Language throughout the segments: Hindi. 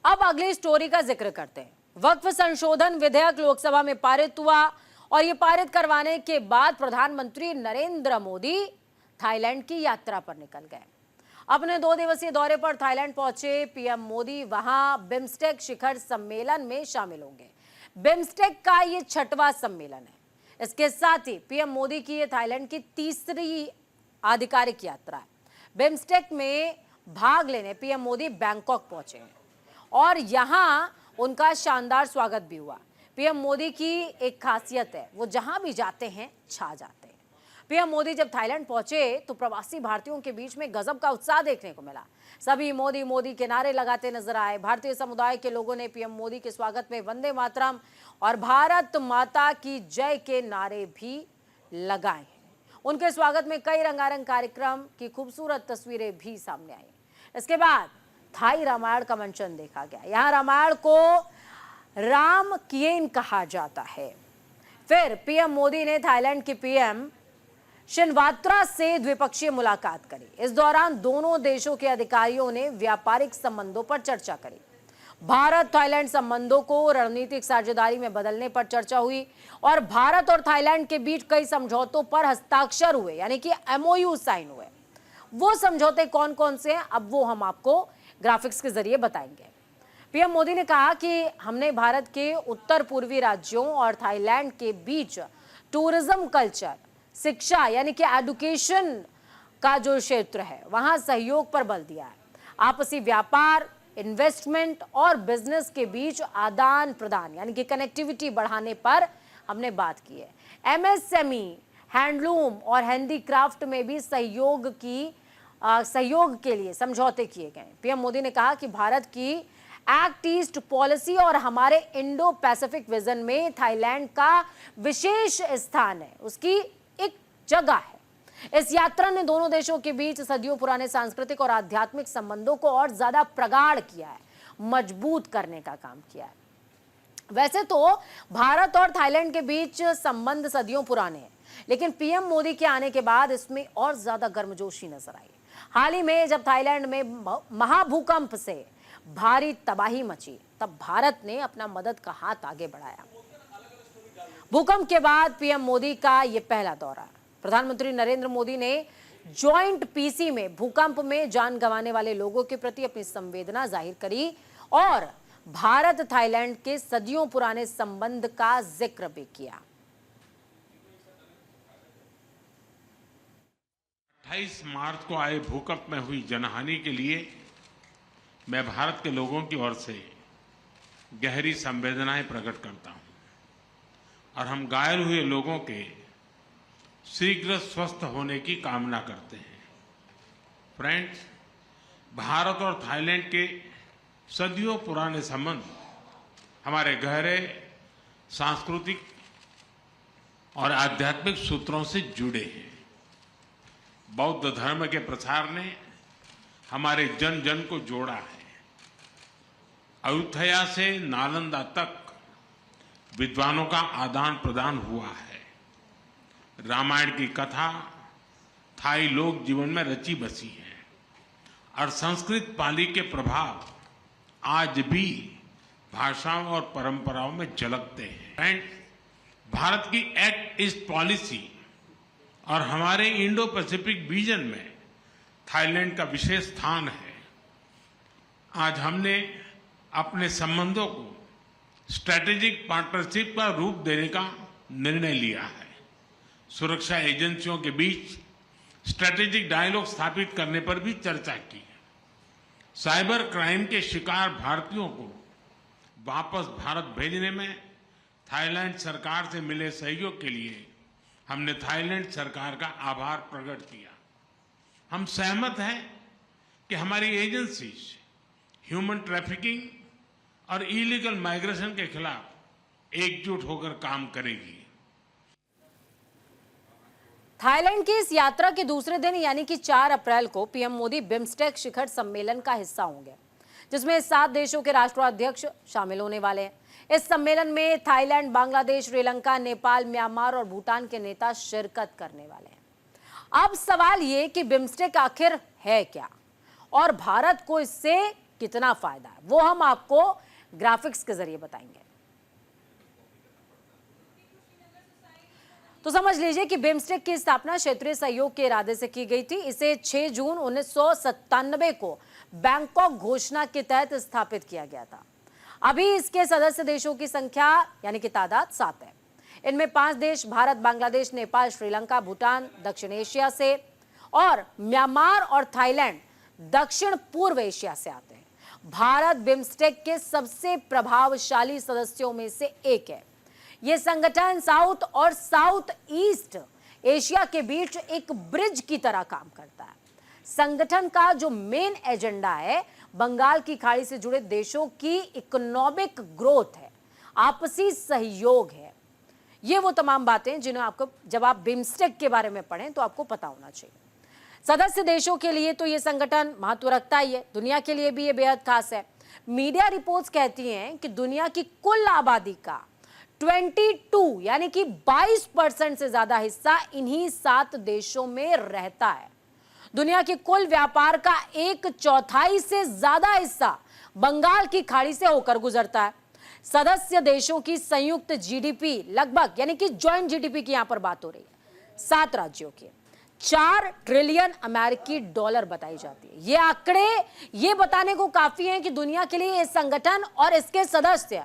अब अगली स्टोरी का जिक्र करते हैं। वक्फ संशोधन विधेयक लोकसभा में पारित हुआ और ये पारित करवाने के बाद प्रधानमंत्री नरेंद्र मोदी थाईलैंड की यात्रा पर निकल गए। अपने 2 दिवसीय दौरे पर थाईलैंड पहुंचे पीएम मोदी वहां बिम्स्टेक शिखर सम्मेलन में शामिल होंगे। बिम्स्टेक का ये 6वां सम्मेलन है। इसके साथ ही पीएम मोदी की ये थाईलैंड की तीसरी आधिकारिक यात्रा है। बिम्स्टेक में भाग लेने पीएम मोदी बैंकॉक पहुंचे हैं और यहां उनका शानदार स्वागत भी हुआ। पीएम मोदी की एक खासियत है, वो जहां भी जाते हैं छा जाते हैं। पीएम मोदी जब थाईलैंड पहुंचे तो प्रवासी भारतीयों के बीच में गजब का उत्साह देखने को मिला। सभी मोदी मोदी के नारे लगाते नजर आए। भारतीय समुदाय के लोगों ने पीएम मोदी के स्वागत में वंदे मातरम और भारत माता की जय के नारे भी लगाए हैं। उनके स्वागत में कई रंगारंग कार्यक्रम की खूबसूरत तस्वीरें भी सामने आई। इसके बाद थाई रामायण का मंचन देखा गया। यहाँ रामायण को राम किएन कहा जाता है। फिर पीएम मोदी ने थाईलैंड के पीएम शिनवात्रा से द्विपक्षीय मुलाकात करी। इस दौरान दोनों देशों के अधिकारियों ने व्यापारिक संबंधों पर चर्चा करी। भारत थाईलैंड संबंधों को रणनीतिक साझेदारी में बदलने पर चर्चा हुई और भारत और थाईलैंड के बीच कई समझौतों पर हस्ताक्षर हुए, यानी कि एमओयू साइन हुए। वो समझौते कौन कौन से हैं, अब वो हम आपको ग्राफिक्स के जरिए बताएंगे। पीएम मोदी ने कहा कि हमने भारत के उत्तर पूर्वी राज्यों और थाईलैंड के बीच टूरिज्म, कल्चर, शिक्षा यानी कि एजुकेशन का जो क्षेत्र है वहां सहयोग पर बल दिया है। आपसी व्यापार, इन्वेस्टमेंट और बिजनेस के बीच आदान प्रदान यानी कि कनेक्टिविटी बढ़ाने पर हमने बात की है। एमएसएमई, हैंडलूम और हैंडीक्राफ्ट में भी सहयोग के लिए समझौते किए गए। पीएम मोदी ने कहा कि भारत की एक्ट ईस्ट पॉलिसी और हमारे इंडो पैसिफिक विजन में थाईलैंड का विशेष स्थान है, उसकी एक जगह है। इस यात्रा ने दोनों देशों के बीच सदियों पुराने सांस्कृतिक और आध्यात्मिक संबंधों को और ज्यादा प्रगाढ़ किया है, मजबूत करने का काम किया है। वैसे तो भारत और थाईलैंड के बीच संबंध सदियों पुराने हैं, लेकिन पीएम मोदी के आने के बाद इसमें और ज्यादा गर्मजोशी नजर आई। हाल ही में जब थाईलैंड में महाभूकंप से भारी तबाही मची, तब भारत ने अपना मदद का हाथ आगे बढ़ाया। भूकंप के बाद पीएम मोदी का यह पहला दौरा। प्रधानमंत्री नरेंद्र मोदी ने जॉइंट पीसी में भूकंप में जान गंवाने वाले लोगों के प्रति अपनी संवेदना जाहिर करी और भारत थाईलैंड के सदियों पुराने संबंध का जिक्र भी किया। 28 मार्च को आए भूकंप में हुई जनहानि के लिए मैं भारत के लोगों की ओर से गहरी संवेदनाएं प्रकट करता हूं और हम घायल हुए लोगों के शीघ्र स्वस्थ होने की कामना करते हैं। फ्रेंड्स, भारत और थाईलैंड के सदियों पुराने संबंध हमारे गहरे सांस्कृतिक और आध्यात्मिक सूत्रों से जुड़े हैं। बौद्ध धर्म के प्रसार ने हमारे जन जन को जोड़ा है। अयोध्या से नालंदा तक विद्वानों का आदान प्रदान हुआ है। रामायण की कथा थाई लोक जीवन में रची बसी है और संस्कृत पाली के प्रभाव आज भी भाषाओं और परंपराओं में झलकते हैं। एंड भारत की एक्ट ईस्ट पॉलिसी और हमारे इंडो पैसिफिक विजन में थाईलैंड का विशेष स्थान है। आज हमने अपने संबंधों को स्ट्रैटेजिक पार्टनरशिप का रूप देने का निर्णय लिया है। सुरक्षा एजेंसियों के बीच स्ट्रैटेजिक डायलॉग स्थापित करने पर भी चर्चा की है। साइबर क्राइम के शिकार भारतीयों को वापस भारत भेजने में थाईलैंड सरकार से मिले सहयोग के लिए हमने थाईलैंड सरकार का आभार प्रकट किया। हम सहमत हैं कि हमारी एजेंसीज ह्यूमन ट्रैफिकिंग और इलीगल माइग्रेशन के खिलाफ एकजुट होकर काम करेगी। थाईलैंड की इस यात्रा के दूसरे दिन यानी कि 4 अप्रैल को पीएम मोदी बिम्स्टेक शिखर सम्मेलन का हिस्सा होंगे, जिसमें 7 देशों के राष्ट्राध्यक्ष शामिल होने वाले हैं। इस सम्मेलन में थाईलैंड, बांग्लादेश, श्रीलंका, नेपाल, म्यांमार और भूटान के नेता शिरकत करने वाले हैं। अब सवाल ये कि बिम्स्टेक आखिर है क्या और भारत को इससे कितना फायदा है वो हम आपको ग्राफिक्स के जरिए बताएंगे। तो समझ लीजिए कि बिम्स्टेक की स्थापना क्षेत्रीय सहयोग के इरादे से की गई थी। इसे 6 जून 1997 को बैंकॉक घोषणा के तहत स्थापित किया गया था। अभी इसके सदस्य देशों की संख्या यानी कि तादाद 7 है। इनमें 5 देश भारत, बांग्लादेश, नेपाल, श्रीलंका, भूटान दक्षिण एशिया से और म्यांमार और थाईलैंड दक्षिण पूर्व एशिया से आते हैं। भारत बिम्स्टेक के सबसे प्रभावशाली सदस्यों में से एक है। यह संगठन साउथ और साउथ ईस्ट एशिया के बीच एक ब्रिज की तरह काम करता है। संगठन का जो मेन एजेंडा है बंगाल की खाड़ी से जुड़े देशों की इकोनॉमिक ग्रोथ है, आपसी सहयोग है। ये वो तमाम बातें जिन्हें आपको जब आप बिम्स्टेक के बारे में पढ़ें तो आपको पता होना चाहिए। सदस्य देशों के लिए तो ये संगठन महत्व रखता ही है, दुनिया के लिए भी ये बेहद खास है। मीडिया रिपोर्ट्स कहती हैं कि दुनिया की कुल आबादी का 22 यानी कि 22% से ज्यादा हिस्सा इन्हीं 7 देशों में रहता है। दुनिया के कुल व्यापार का 1/4 से ज्यादा हिस्सा बंगाल की खाड़ी से होकर गुजरता है। सदस्य देशों की संयुक्त जीडीपी लगभग यानी कि जॉइंट जीडीपी की यहां पर बात हो रही है 7 राज्यों की 4 ट्रिलियन अमेरिकी डॉलर बताई जाती है। ये आंकड़े ये बताने को काफी हैं कि दुनिया के लिए इस संगठन और इसके सदस्य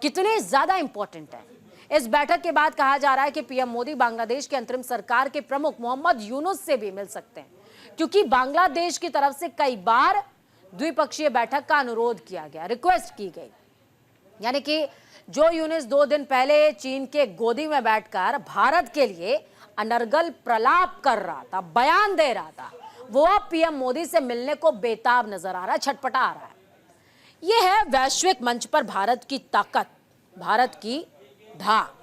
कितने ज्यादा इंपॉर्टेंट है। इस बैठक के बाद कहा जा रहा है कि पीएम मोदी बांग्लादेश के अंतरिम सरकार के प्रमुख मोहम्मद यूनुस से भी मिल सकते हैं, क्योंकि बांग्लादेश की तरफ से कई बार द्विपक्षीय बैठक का अनुरोध किया गया, रिक्वेस्ट की गई। यानी कि जो यूनुस 2 दिन पहले चीन के गोदी में बैठकर भारत के लिए अनर्गल प्रलाप कर रहा था, बयान दे रहा था, वो अब पीएम मोदी से मिलने को बेताब नजर आ रहा है, छटपटा आ रहा है। यह है वैश्विक मंच पर भारत की ताकत, भारत की धाक।